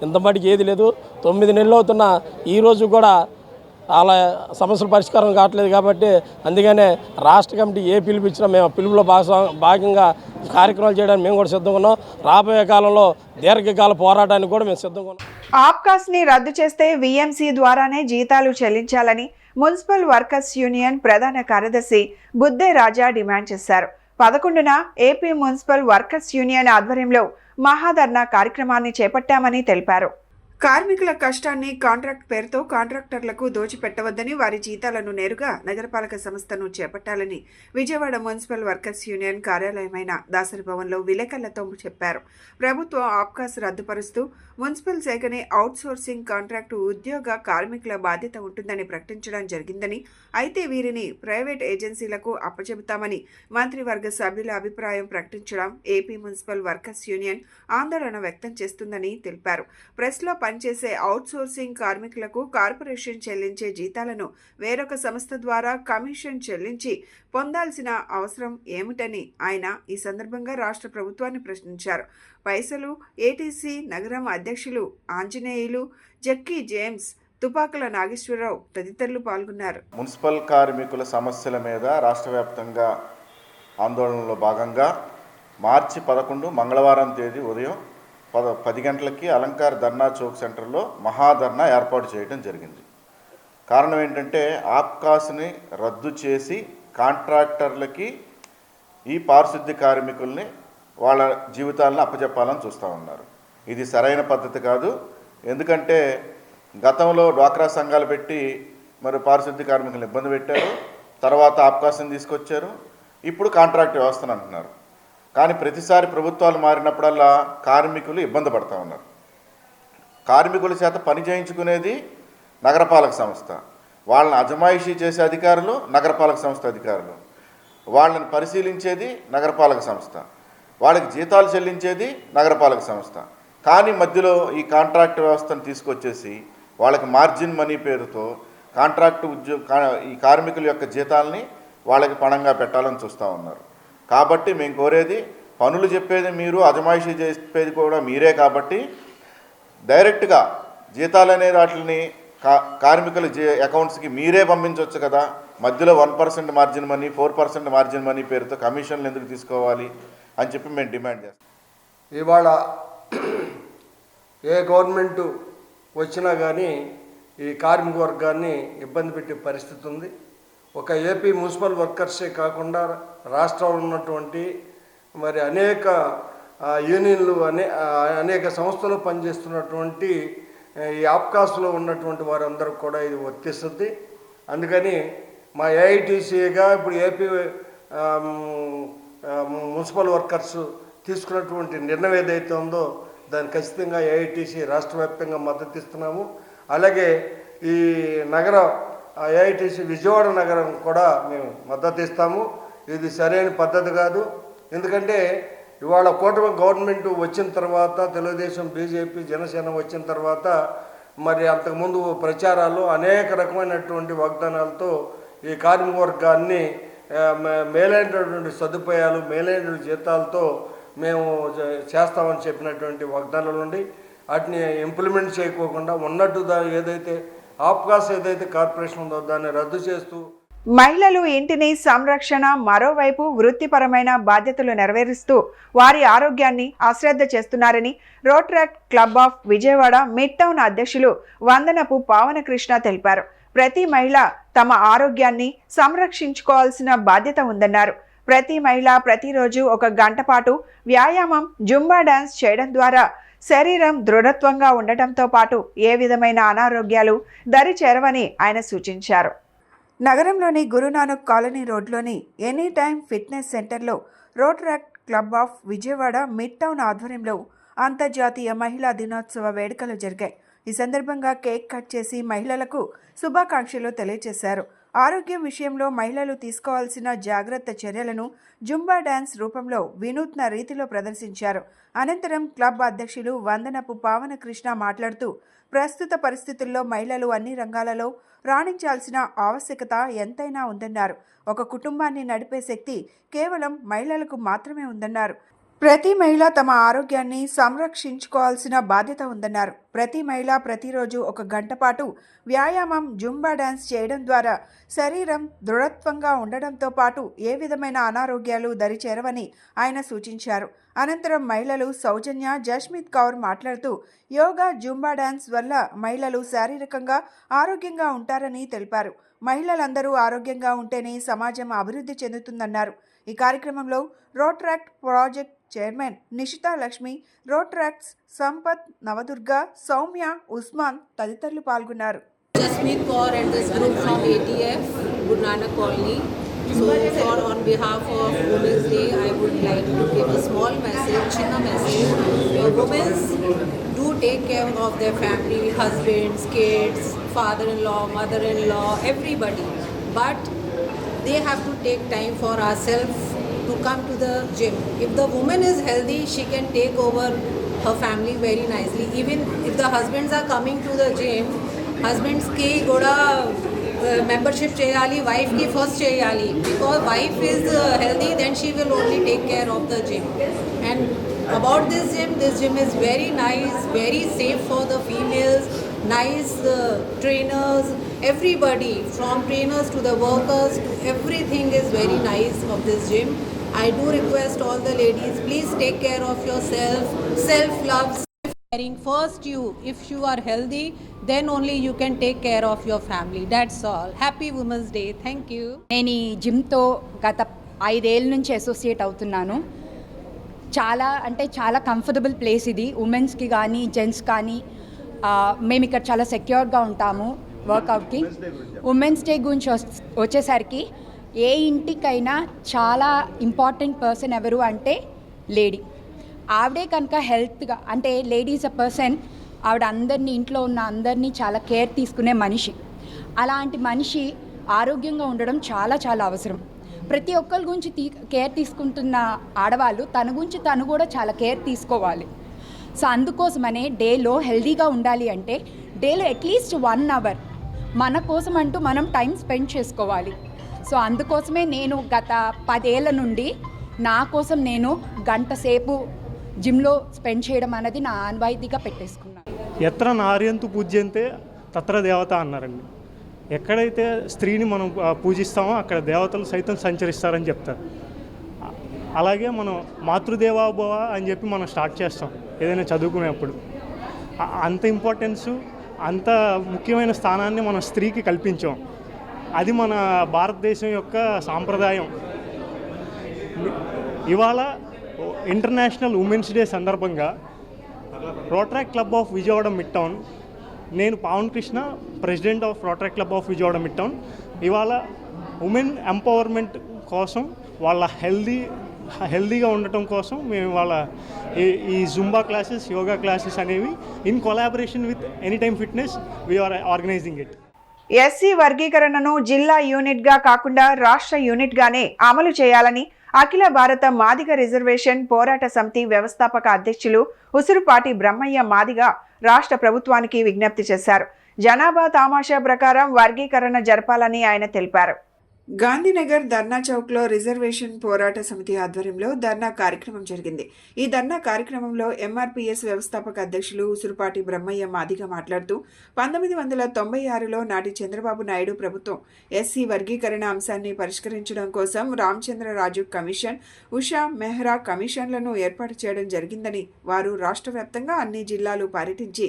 ఇంతమటికి ఏది లేదు. 9 నెలలు అవుతున్నా ఈరోజు కూడా అలా సమస్యల పరిష్కారం కావట్లేదు. కాబట్టి అందుకనే రాష్ట్ర కమిటీ ఏ పిలుపు ఇచ్చినా మేము పిలుపులో భాగంగా కార్యక్రమాలు చేయడానికి మేము కూడా సిద్ధంగా ఉన్నాం. రాబోయే కాలంలో దీర్ఘకాల పోరాటానికి కూడా మేము సిద్ధంగా ఉన్నాం. ఆప్కాస్ని రద్దు చేస్తే వీఎంసీ ద్వారానే జీతాలు చెల్లించాలని మున్సిపల్ వర్కర్స్ యూనియన్ ప్రధాన కార్యదర్శి బుద్దే రాజా డిమాండ్ చేశారు. 11న ఏపీ మున్సిపల్ వర్కర్స్ యూనియన్ ఆధ్వర్యంలో మహాధర్నా కార్యక్రమాన్ని చేపట్టామని తెలిపారు. కార్మికుల కష్టాన్ని కాంట్రాక్ట్ పేరుతో కాంట్రాక్టర్లకు దోచిపెట్టవద్దని, వారి జీతాలను నేరుగా నగరపాలక సంస్థను చేపట్టాలని విజయవాడ మున్సిపల్ వర్కర్స్ యూనియన్ కార్యాలయమైన దాసరి భవన్లో విలేకరులతో చెప్పారు. ప్రభుత్వం ఆప్కాస్ రద్దుపరుస్తూ మున్సిపల్ శాఖని అవుట్సోర్సింగ్ కాంట్రాక్టు ఉద్యోగ కార్మికుల బాధ్యత ఉంటుందని ప్రకటించడం జరిగిందని, అయితే వీరిని ప్రైవేట్ ఏజెన్సీలకు అప్పచెబుతామని మంత్రివర్గ సభ్యుల అభిప్రాయం ప్రకటించడం ఏపీ మున్సిపల్ వర్కర్స్ యూనియన్ ఆందోళన వ్యక్తం చేస్తుందని తెలిపారు. ప్రెస్లో పనిచేసే అవుట్సోర్సింగ్ కార్మికులకు కార్పొరేషన్ చెల్లించే జీతాలను వేరొక సంస్థ ద్వారా కమిషన్ చెల్లించి పొందాల్సిన అవసరం ఏమిటని ఆయన ఈ సందర్భంగా రాష్ట్ర ప్రభుత్వాన్ని ప్రశ్నించారు. పైసలు ఏటీసీ నగరం అధ్యక్షులు ఆంజనేయులు, జక్కీ జేమ్స్, తుపాకుల నాగేశ్వరరావు తదితరులు పాల్గొన్నారు. మున్సిపల్ కార్మికుల సమస్యల మీద రాష్ట్ర వ్యాప్తంగా ఆందోళనలో భాగంగా మార్చి 11 మంగళవారం తేదీ ఉదయం 10 గంటలకి అలంకార్ ధర్నా చౌక్ సెంటర్లో మహాధర్నా ఏర్పాటు చేయడం జరిగింది. కారణం ఏంటంటే ఆప్కాస్ని రద్దు చేసి కాంట్రాక్టర్లకి ఈ పారిశుద్ధ్య కార్మికుల్ని వాళ్ళ జీవితాలను అప్పచెప్పాలని చూస్తూ ఉన్నారు. ఇది సరైన పద్ధతి కాదు. ఎందుకంటే గతంలో డ్వాక్రా సంఘాలు పెట్టి మరి పారిశుద్ధ్య కార్మికులను ఇబ్బంది పెట్టారు. తర్వాత ఆప్కాస్ని తీసుకొచ్చారు. ఇప్పుడు కాంట్రాక్ట్ వ్యవస్థను అంటున్నారు. కానీ ప్రతిసారి ప్రభుత్వాలు మారినప్పుడల్లా కార్మికులు ఇబ్బంది పడుతూ ఉన్నారు. కార్మికుల చేత పని చేయించుకునేది నగరపాలక సంస్థ, వాళ్ళని అజమాయిషీ చేసే అధికారులు నగరపాలక సంస్థ అధికారులు, వాళ్ళని పరిశీలించేది నగరపాలక సంస్థ, వాళ్ళకి జీతాలు చెల్లించేది నగరపాలక సంస్థ. కానీ మధ్యలో ఈ కాంట్రాక్ట్ వ్యవస్థను తీసుకొచ్చేసి వాళ్ళకి మార్జిన్ మనీ పేరుతో కాంట్రాక్ట్ ఈ కార్మికుల యొక్క జీతాలని వాళ్ళకి పణంగా పెట్టాలని చూస్తూ ఉన్నారు. కాబట్టి మేము కోరేది, పనులు చెప్పేది మీరు, అజమాయిషీ చెప్పేది కూడా మీరే. కాబట్టి డైరెక్ట్గా జీతాలు అనే వాటిని కార్మికుల అకౌంట్స్కి మీరే పంపించవచ్చు కదా. మధ్యలో 1% మార్జిన్ మనీ, 4% మార్జిన్ మనీ పేరుతో కమిషన్లు ఎందుకు తీసుకోవాలి అని చెప్పి మేము డిమాండ్ చేస్తాం. ఇవాళ ఏ గవర్నమెంటు వచ్చినా కానీ ఈ కార్మిక వర్గాన్ని ఇబ్బంది పెట్టే పరిస్థితి ఉంది. ఒక ఏపీ మున్సిపల్ వర్కర్సే కాకుండా రాష్ట్రంలో ఉన్నటువంటి మరి అనేక యూనియన్లు అనేక సంస్థలు పనిచేస్తున్నటువంటి ఈ ఆప్కాస్లో ఉన్నటువంటి వారందరూ కూడా ఇది వర్తిస్తుంది. అందుకని మా ఏఐటీసీగా ఇప్పుడు ఏపీ మున్సిపల్ వర్కర్స్ తీసుకున్నటువంటి నిర్ణయం ఏదైతే ఉందో దాన్ని ఖచ్చితంగా ఏఐటీసీ రాష్ట్ర వ్యాప్తంగా మద్దతు ఇస్తున్నాము. అలాగే ఈ నగర ఏఐటీసీ విజయవాడ నగరం కూడా మేము మద్దతు ఇస్తాము. ఇది సరైన పద్ధతి కాదు. ఎందుకంటే ఇవాళ కూటమి గవర్నమెంట్ వచ్చిన తర్వాత, తెలుగుదేశం, బీజేపీ, జనసేన వచ్చిన తర్వాత మరి అంతకుముందు ప్రచారాలు అనేక రకమైనటువంటి వాగ్దానాలతో ఈ కార్మిక వర్గాన్ని మేలైనటువంటి సదుపాయాలు, మేలైనటువంటి జీతాలతో మేము చేస్తామని చెప్పినటువంటి వాగ్దానాల నుండి వాటిని ఇంప్లిమెంట్ చేయకోకుండా ఉన్నట్టు ఏదైతే ఆప్కాస్ ఏదైతే కార్పొరేషన్ ఉందో దాన్ని రద్దు చేస్తూ మహిళలు ఇంటిని సంరక్షణ, మరోవైపు వృత్తిపరమైన బాధ్యతలు నెరవేరుస్తూ వారి ఆరోగ్యాన్ని అశ్రద్ధ చేస్తున్నారని Rotaract Club of Vijayawada Mid town అధ్యక్షులు వందనపు పావనకృష్ణ తెలిపారు. ప్రతి మహిళ తమ ఆరోగ్యాన్ని సంరక్షించుకోవాల్సిన బాధ్యత ఉందన్నారు. ప్రతి మహిళ ప్రతిరోజు 1 గంట పాటు వ్యాయామం, జుంబా డాన్స్ చేయడం ద్వారా శరీరం దృఢత్వంగా ఉండటంతో పాటు ఏ విధమైన అనారోగ్యాలు దరి చేరవని ఆయన సూచించారు. నగరంలోని గురునానక్ కాలనీ రోడ్లోని ఎనీ టైమ్ ఫిట్నెస్ సెంటర్లో Rotaract Club of Vijayawada Mid Town ఆధ్వర్యంలో అంతర్జాతీయ మహిళా దినోత్సవ వేడుకలు జరిగాయి. ఈ సందర్భంగా కేక్ కట్ చేసి మహిళలకు శుభాకాంక్షలు తెలియజేశారు. ఆరోగ్యం విషయంలో మహిళలు తీసుకోవాల్సిన జాగ్రత్త చర్యలను జుంబా డాన్స్ రూపంలో వినూత్న రీతిలో ప్రదర్శించారు. అనంతరం క్లబ్ అధ్యక్షులు వందనపు పావనకృష్ణ మాట్లాడుతూ ప్రస్తుత పరిస్థితుల్లో మహిళలు అన్ని రంగాలలో రాణించాల్సిన ఆవశ్యకత ఎంతైనా ఉందన్నారు. ఒక కుటుంబాన్ని నడిపే శక్తి కేవలం మహిళలకు మాత్రమే ఉందన్నారు. ప్రతి మహిళ తమ ఆరోగ్యాన్ని సంరక్షించుకోవాల్సిన బాధ్యత ఉందన్నారు. ప్రతి మహిళ ప్రతిరోజు 1 గంట పాటు వ్యాయామం, జుంబా డాన్స్ చేయడం ద్వారా శరీరం దృఢత్వంగా ఉండడంతో పాటు ఏ విధమైన అనారోగ్యాలు దరిచేరవని ఆయన సూచించారు. అనంతరం మహిళలు సౌజన్య, జస్మిత్ కౌర్ మాట్లాడుతూ యోగా, జుంబా డాన్స్ వల్ల మహిళలు శారీరకంగా ఆరోగ్యంగా ఉంటారని తెలిపారు. మహిళలందరూ ఆరోగ్యంగా ఉంటేనే సమాజం అభివృద్ధి చెందుతుందన్నారు. ఈ కార్యక్రమంలో Rotaract project chairman Nishita Lakshmi, Rotaracts Sampath, Navadurga, Soumya, Usman తదితరులు పాల్గొన్నారు. Jasmeet Kaur and this group from ATF, Guru Nanak Colony. So on behalf of Women's Day, I would like to give a small message, chinna message. Women do take care of their family, husbands, kids, father-in-law, mother-in-law, everybody. But they have to take time for ourselves to come to the gym. If the woman is healthy, she can take over her family very nicely. Even if the husbands are coming to the gym, husbands ki goda membership cheyali, wife ki first cheyali, because wife is healthy, then she will only take care of the gym. And about this gym is very nice, very safe for the females, nice trainers, everybody from trainers to the workers to everything is very nice of this gym. I do request all the ladies, please take care of yourself, self-love, self-caring. First you, if you are healthy, then only you can take care of your family. That's all. Happy Women's Day. Thank you. నేను ఈ జిమ్తో గత 5 ఏళ్ళ నుంచి associate అవుతున్నాను. చాలా comfortable place ఇది. ఉమెన్స్కి కానీ gents కానీ మేము ఇక్కడ చాలా సెక్యూర్గా ఉంటాము వర్కౌట్కి. ఉమెన్స్ డే గురించి వచ్చేసరికి ఏ ఇంటికైనా చాలా ఇంపార్టెంట్ పర్సన్ ఎవరు అంటే లేడీ. ఆవిడే కనుక హెల్త్గా, అంటే లేడీ ఈజ్ అ పర్సన్, ఆవిడ అందరినీ, ఇంట్లో ఉన్న అందరినీ చాలా కేర్ తీసుకునే మనిషి. అలాంటి మనిషి ఆరోగ్యంగా ఉండడం చాలా చాలా అవసరం. ప్రతి ఒక్కరి గురించి కేర్ తీసుకుంటున్న ఆడవాళ్ళు తన గురించి తను కూడా చాలా కేర్ తీసుకోవాలి. సో అందుకోసమనే డేలో హెల్దీగా ఉండాలి అంటే డేలో అట్లీస్ట్ 1 అవర్ మన కోసం అంటూ మనం టైం స్పెండ్ చేసుకోవాలి. సో అందుకోసమే నేను గత 10 ఏళ్ళ నుండి నా కోసం నేను 1 గంట సేపు జిమ్లో స్పెండ్ చేయడం అనేది నా ఆనవాయితీగా పెట్టేసుకున్నాను. ఎత్ర నార్యంతు పూజ్యంతే తత్ర దేవత అన్నారండి. ఎక్కడైతే స్త్రీని మనం పూజిస్తామో అక్కడ దేవతలు సైతం సంచరిస్తారని చెప్తారు. అలాగే మనం మాతృదేవోభవ అని చెప్పి మనం స్టార్ట్ చేస్తాం ఏదైనా చదువుకునేప్పుడు. అంత ఇంపార్టెన్సు, అంత ముఖ్యమైన స్థానాన్ని మనం స్త్రీకి కల్పించాం. అది మన భారతదేశం యొక్క సాంప్రదాయం. ఇవాళ ఇంటర్నేషనల్ ఉమెన్స్ డే సందర్భంగా Rotaract Club of Vijayawada Mid Town, నేను Pavankrishna, president of Rotaract Club of Vijayawada Mid Town, ఇవాళ ఉమెన్ ఎంపవర్మెంట్ కోసం, వాళ్ళ హెల్దీగా ఉండటం కోసం మేము ఇవాళ ఈ జుంబా క్లాసెస్, యోగా క్లాసెస్ అనేవి in collaboration with Anytime Fitness we're organizing it. SC వర్గీకరణను జిల్లా యూనిట్గా కాకుండా రాష్ట్ర యూనిట్గానే అమలు చేయాలని అఖిల భారత మాదిగ రిజర్వేషన్ పోరాట సమితి వ్యవస్థాపక అధ్యక్షులు ఉసురుపాటి బ్రహ్మయ్య మాదిగ రాష్ట్ర ప్రభుత్వానికి విజ్ఞప్తి చేశారు. జనాభా తామాషా ప్రకారం వర్గీకరణ జరపాలని ఆయన తెలిపారు. గాంధీనగర్ ధర్నా చౌక్లో రిజర్వేషన్ పోరాట సమితి ఆధ్వర్యంలో ధర్నా కార్యక్రమం జరిగింది. ఈ ధర్నా కార్యక్రమంలో ఎంఆర్పీఎస్ వ్యవస్థాపక అధ్యక్షులు ఉసురుపాటి బ్రహ్మయ్య మాదిగ మాట్లాడుతూ 1996లో నాటి చంద్రబాబు నాయుడు ప్రభుత్వం ఎస్సీ వర్గీకరణ అంశాన్ని పరిష్కరించడం కోసం రామచంద్రరాజు కమిషన్, ఉషా మెహ్రా కమిషన్లను ఏర్పాటు చేయడం జరిగిందని, వారు రాష్ట్ర వ్యాప్తంగా అన్ని జిల్లాలు పర్యటించి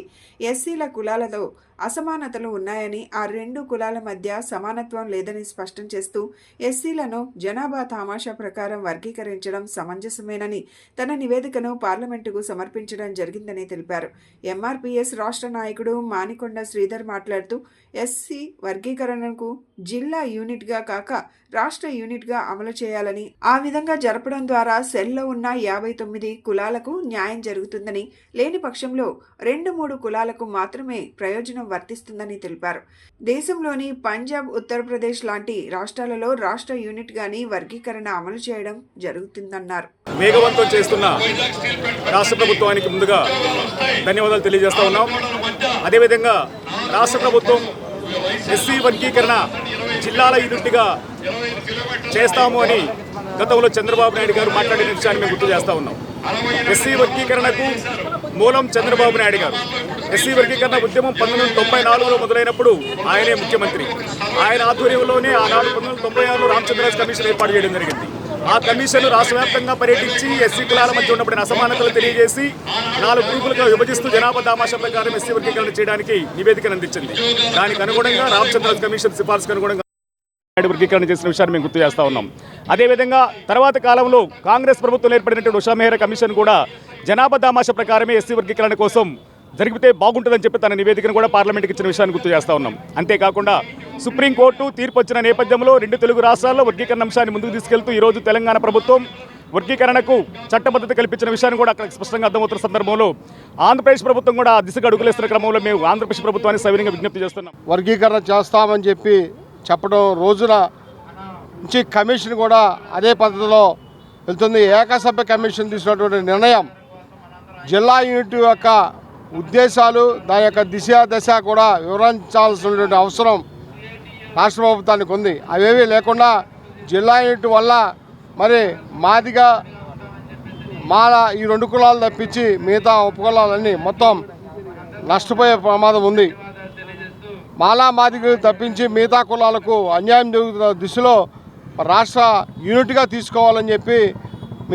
ఎస్సీల కులాలతో అసమానతలు ఉన్నాయని, ఆ రెండు కులాల మధ్య సమానత్వం లేదని స్పష్టం చేస్తూ ఎస్సీలను జనాభా తామాషా ప్రకారం వర్గీకరించడం సమంజసమేనని తన నివేదికను పార్లమెంటుకు సమర్పించడం జరిగిందని తెలిపారు. ఎంఆర్పీఎస్ రాష్ట్ర నాయకుడు మానికొండ శ్రీధర్ మాట్లాడుతూ ఎస్సీ వర్గీకరణకు జిల్లా యూనిట్గా కాక రాష్ట్ర యూనిట్గా అమలు చేయాలని, ఆ విధంగా జరపడం ద్వారా సెల్లో ఉన్న 59 కులాలకు న్యాయం జరుగుతుందని, లేని పక్షంలో 2-3 కులాలకు మాత్రమే ప్రయోజనం వర్తిస్తుందని తెలిపారు. దేశంలోని పంజాబ్, ఉత్తరప్రదేశ్ లాంటి రాష్ట్రాలలో రాష్ట్ర యూనిట్ గాని వర్గీకరణ అమలు చేయడం జరుగుతుందన్నారు. వేగవంతం చేస్తున్న రాష్ట్ర ప్రభుత్వానికి ముందుగా ధన్యవాదాలు తెలియజేస్తా ఉన్నాం. అదేవిధంగా రాష్ట్ర ప్రభుత్వం ఎస్సీ వర్గీకరణ జిల్లాల యూనిట్గా చేస్తాము అని గతంలో చంద్రబాబు నాయుడు గారు మాట్లాడిన విషయాన్ని మేము గుర్తు చేస్తూ ఉన్నాం. ఎస్సీ వర్గీకరణకు మూలం చంద్రబాబు నాయుడు గారు. ఎస్సీ వర్గీకరణ ఉద్యమం 1994లో మొదలైనప్పుడు ఆయనే ముఖ్యమంత్రి. ఆయన ఆధ్వర్యంలోనే ఆనాడు 1996లో రామచంద్రరాజు కమిషన్ ఏర్పాటు చేయడం జరిగింది. ఆ కమిషన్ రాష్ట్ర వ్యాప్తంగా పర్యటించి ఎస్సీ కులాల మధ్య ఉన్నప్పుడు అసమానతలు తెలియజేసి 4 గ్రూపులుగా విభజిస్తూ జనాభా దామాషా ప్రకారం ఎస్సీ వర్గీకరణ చేయడానికి నివేదికను అందించింది. దానికి అనుగుణంగా రామచంద్రరాజు కమిషన్ సిఫార్సుకు అనుగుణంగా వర్గీకరణ చేసిన విషయాన్ని మేము గుర్తు చేస్తూ ఉన్నాం. అదేవిధంగా తర్వాత కాలంలో కాంగ్రెస్ ప్రభుత్వం ఏర్పడినటువంటి ఉషా మెహ్రా కమిషన్ కూడా జనాభా దామాషా ప్రకారమే ఎస్సీ వర్గీకరణ కోసం జరిగితే బాగుంటుందని చెప్పి తన నివేదికను కూడా పార్లమెంట్కి ఇచ్చిన విషయాన్ని గుర్తు చేస్తూ ఉన్నాం. అంతేకాకుండా సుప్రీంకోర్టు తీర్పు వచ్చిన నేపథ్యంలో 2 తెలుగు రాష్ట్రాల్లో వర్గీకరణ అంశాన్ని ముందుకు తీసుకెళ్తూ ఈరోజు తెలంగాణ ప్రభుత్వం వర్గీకరణకు చట్టబద్ధత కల్పించిన విషయాన్ని కూడా అక్కడ స్పష్టంగా అర్థమవుతున్న సందర్భంలో ఆంధ్రప్రదేశ్ ప్రభుత్వం కూడా దిశగా అడుగులేస్తున్న క్రమంలో మేము ఆంధ్రప్రదేశ్ ప్రభుత్వాన్ని సవినీయంగా విజ్ఞప్తి చేస్తున్నాం. వర్గీకరణ చేస్తామని చెప్పి చెప్పడం రోజున నుంచి కమిషన్ కూడా అదే పద్ధతిలో వెళ్తుంది. ఏకసభ్య కమిషన్ తీసుకున్నటువంటి నిర్ణయం జిల్లా యూనిట్ యొక్క ఉద్దేశాలు, దాని యొక్క దశ కూడా వివరించాల్సినటువంటి అవసరం రాష్ట్ర ప్రభుత్వానికి ఉంది. అవేవి లేకుండా జిల్లా యూనిట్ వల్ల మరి మాదిగా మాల ఈ 2 కులాలు తప్పించి మిగతా ఉపకులాలన్నీ మొత్తం నష్టపోయే ప్రమాదం ఉంది. మాలా మాదిగలు తప్పించి మిగతా కులాలకు అన్యాయం జరుగుతున్న దిశలో రాష్ట్ర యూనిట్గా తీసుకోవాలని చెప్పి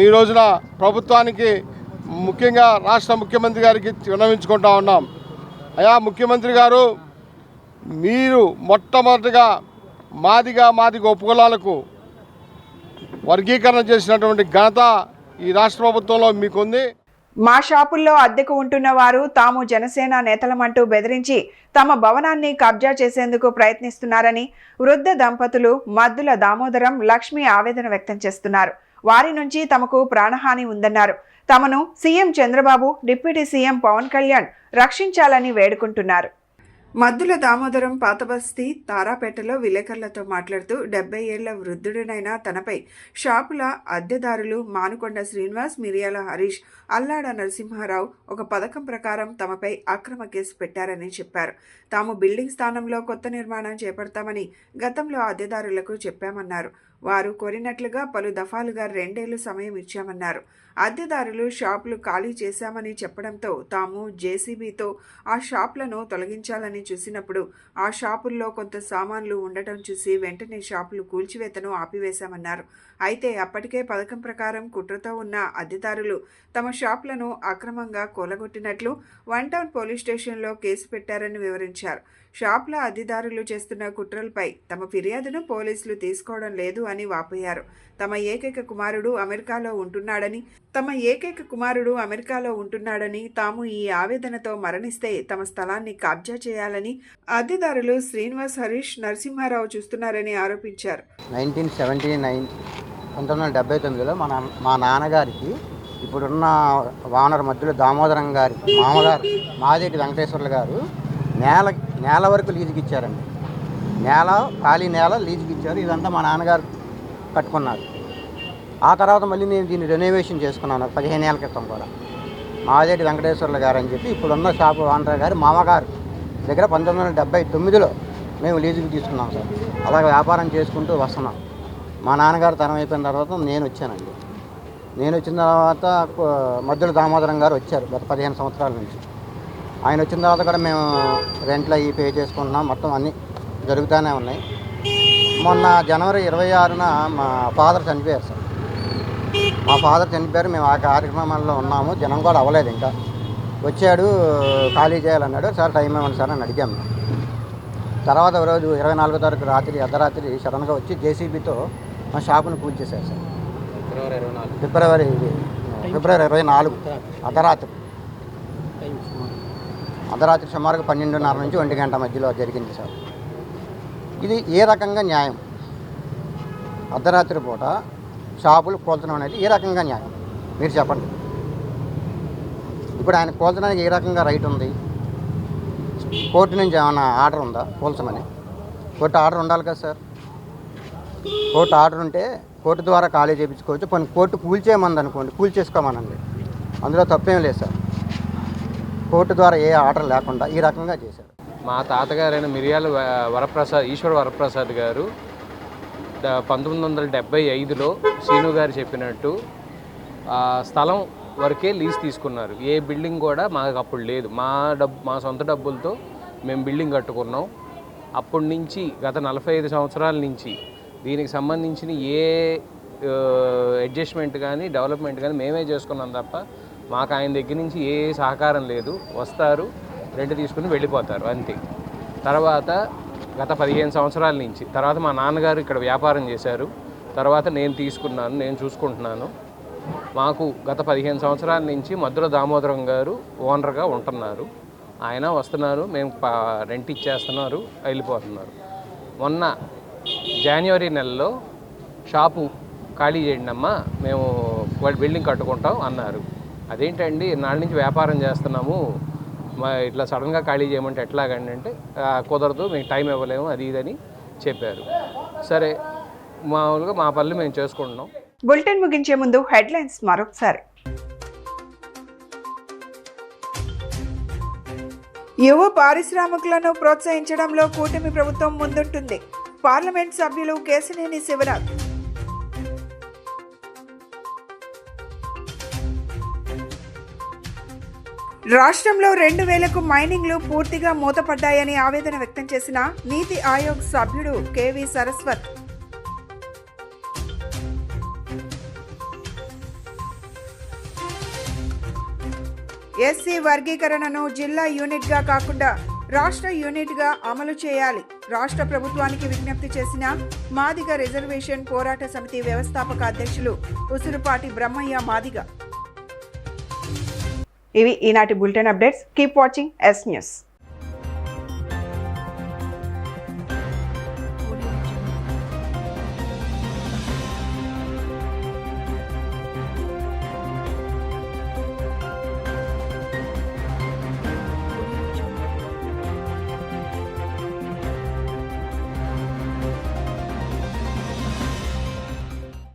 ఈ రోజున ప్రభుత్వానికి ముఖ్యంగా రాష్ట్ర ముఖ్యమంత్రి గారికి విన్నవించుకుంటా ఉన్నాం. అయా ముఖ్యమంత్రి గారు, మీరు మొట్టమొదటిగా మాదిగ ఉపకులాలకు వర్గీకరణ చేసినటువంటి ఘనత ఈ రాష్ట్ర ప్రభుత్వంలో మీకుంది. మా షాపుల్లో అద్దెకు ఉంటున్న వారు తాము జనసేన నేతలమంటూ బెదిరించి తమ భవనాన్ని కబ్జా చేసేందుకు ప్రయత్నిస్తున్నారని వృద్ధ దంపతులు మద్దుల దామోదరం, లక్ష్మి ఆవేదన వ్యక్తం చేస్తున్నారు. వారి నుంచి తమకు ప్రాణహాని ఉందన్నారు. తమను CM Chandrababu, deputy CM Pavan Kalyan రక్షించాలని వేడుకుంటున్నారు. మద్దుల దామోదరం పాతబస్తీ తారాపేటలో విలేకరులతో మాట్లాడుతూ 70 ఏళ్ల వృద్ధుడినైన తనపై షాపుల అద్దెదారులు మానుకొండ శ్రీనివాస్, మిరియాల హరీష్, అల్లాడ నరసింహారావు ఒక పథకం ప్రకారం తమపై అక్రమ కేసు పెట్టారని చెప్పారు. తాము బిల్డింగ్ స్థానంలో కొత్త నిర్మాణం చేపడతామని గతంలో అద్దెదారులకు చెప్పామన్నారు. వారు కోరినట్లుగా పలు దఫాలుగా 2 ఏళ్లు సమయం ఇచ్చామన్నారు. అద్దెదారులు షాపులు ఖాళీ చేశామని చెప్పడంతో తాము జేసీబీతో ఆ షాపులను తొలగించాలని చూసినప్పుడు ఆ షాపుల్లో కొంత సామాన్లు ఉండటం చూసి వెంటనే షాపులు కూల్చివేతను ఆపివేశామన్నారు. అయితే అప్పటికే పథకం ప్రకారం కుట్రతో ఉన్న అద్దెదారులు తమ షాపులను అక్రమంగా కూలగొట్టినట్లు 1 టౌన్ పోలీస్ స్టేషన్లో కేసు పెట్టారని వివరించారు. షాపుల అద్దెదారులు చేస్తున్న కుట్రలపై తమ ఫిర్యాదును పోలీసులు తీసుకోవడం లేదు అని వాపోయారు. తమ ఏకైక కుమారుడు అమెరికాలో ఉంటున్నాడని తాము ఈ ఆవేదనతో మరణిస్తే తమ స్థలాన్ని కబ్జా చేయాలని అద్దెదారులు శ్రీనివాస్, హరీష్, నరసింహారావు చూస్తున్నారని ఆరోపించారు. 1979లో మా నాన్నగారికి ఇప్పుడున్న వానర్ మధ్యలో దామోదరం గారి మామగారు మాదేటి వెంకటేశ్వర్లు గారు నేల వరకు లీజుకి ఇచ్చారండి. ఖాళీ నేల లీజుకి ఇచ్చారు. ఇదంతా మా నాన్నగారు కట్టుకున్నారు. ఆ తర్వాత మళ్ళీ నేను దీన్ని రెనోవేషన్ చేసుకున్నాను 15 ఏళ్ల క్రితం కూడా. మాదేటి వెంకటేశ్వర్లు గారు అని చెప్పి ఇప్పుడున్న షాపు ఓనర్ గారు మామగారు దగ్గర 1979లో మేము లీజుకి తీసుకున్నాం సార్. అలాగే వ్యాపారం చేసుకుంటూ వస్తున్నాం. మా నాన్నగారు తరం అయిపోయిన తర్వాత నేను వచ్చానండి. నేను వచ్చిన తర్వాత మధ్యలో దామోదరం గారు వచ్చారు గత 15 సంవత్సరాల నుంచి. ఆయన వచ్చిన తర్వాత కూడా మేము రెంట్లు అవి పే చేసుకుంటున్నాం. మొత్తం అన్నీ జరుగుతూనే ఉన్నాయి. మొన్న జనవరి 26న మా ఫాదర్ చనిపోయారు సార్. మా ఫాదర్ చనిపోయారు. మేము ఆ కార్యక్రమంలో ఉన్నాము. జనం కూడా అవ్వలేదు. ఇంకా వచ్చాడు, ఖాళీ చేయాలన్నాడు. సార్ టైం ఇవ్వండి సార్ అని అడిగాము. తర్వాత రోజు 24వ తారీఖు రాత్రి అర్ధరాత్రి సడన్గా వచ్చి జేసీబీతో మా షాపును కూల్చేశారు సార్. ఫిబ్రవరి 24 అర్ధరాత్రి సుమారుగా 12:30 నుంచి 1 గంట మధ్యలో జరిగింది సార్. ఇది ఏ రకంగా న్యాయం? అర్ధరాత్రి పూట షాపులు కూల్చడం అనేది ఏ రకంగా న్యాయం మీరు చెప్పండి. ఇప్పుడు ఆయన కూల్చడానికి ఏ రకంగా రైట్ ఉంది? కోర్టు నుంచి ఏమైనా ఆర్డర్ ఉందా కూల్చమని? కోర్టు ఆర్డర్ ఉండాలి కదా సార్. కోర్టు ఆర్డర్ ఉంటే కోర్టు ద్వారా ఖాళీ చేయించుకోవచ్చు. కొన్ని కోర్టు కూల్చేయమంది అనుకోండి, కూల్చేసుకోమనండి. అందులో తప్పేం లేదు సార్. కోర్టు ద్వారా ఏ ఆర్డర్ లేకుండా ఈ రకంగా చేశారు. మా తాతగారైన మిరియాల ఈశ్వర వరప్రసాద్ గారు 1975లో సీను గారు చెప్పినట్టు స్థలం వరకే లీజ్ తీసుకున్నారు. ఏ బిల్డింగ్ కూడా మాకు అప్పుడు లేదు. మా సొంత డబ్బులతో మేము బిల్డింగ్ కట్టుకున్నాం. అప్పటి నుంచి గత 45 సంవత్సరాల నుంచి దీనికి సంబంధించిన ఏ అడ్జస్ట్మెంట్ కానీ డెవలప్మెంట్ కానీ మేమే చేసుకున్నాం తప్ప మాకు ఆయన దగ్గర నుంచి ఏ సహకారం లేదు. వస్తారు, రెంట్ తీసుకుని వెళ్ళిపోతారు అంతే. తర్వాత గత 15 సంవత్సరాల నుంచి తర్వాత మా నాన్నగారు ఇక్కడ వ్యాపారం చేశారు. తర్వాత నేను తీసుకున్నాను, నేను చూసుకుంటున్నాను. మాకు గత 15 సంవత్సరాల నుంచి మధ్యలో దామోదరం గారు ఓనర్గా ఉంటున్నారు. ఆయన వస్తున్నారు, మేము రెంట్ ఇచ్చేస్తున్నారు, వెళ్ళిపోతున్నారు. మొన్న జనవరి నెలలో షాపు ఖాళీ చేయండి అమ్మా, మేము బిల్డింగ్ కట్టుకుంటాం అన్నారు. అదేంటండి, నాళ్ళ నుంచి వ్యాపారం చేస్తున్నాము, ఇట్లా సడన్గా ఖాళీ చేయమంటే ఎట్లాగండి అంటే కుదరదు, మీకు టైం ఇవ్వలేము, అది ఇదని చెప్పారు. సరే, మామూలుగా మా పనులు మేము చేసుకుంటున్నాం. బులెటిన్ ముగించే ముందు హెడ్లైన్స్ మరొకసారి. యువ పారిశ్రామికులను ప్రోత్సహించడంలో కూటమి ప్రభుత్వం ముందుంటుంది. పార్లమెంట్ సభ్యులు కేశినేని శివనాథ్. రాష్ట్రంలో 2000కు మైనింగ్లు పూర్తిగా మూతపడ్డాయని ఆవేదన వ్యక్తం చేసిన నీతి ఆయోగ్ సభ్యుడు కేవి సరస్వత్. ఎస్సీ వర్గీకరణను జిల్లా యూనిట్గా కాకుండా రాష్ట్ర యూనిట్గా అమలు చేయాలి. రాష్ట్ర ప్రభుత్వానికి విజ్ఞప్తి చేసిన మాదిగ రిజర్వేషన్ పోరాట సమితి వ్యవస్థాపక అధ్యక్షులు ఉసురుపాటి బ్రహ్మయ్య మాదిగ. ఇవి ఈనాటి bulletin updates. Keep watching yes news.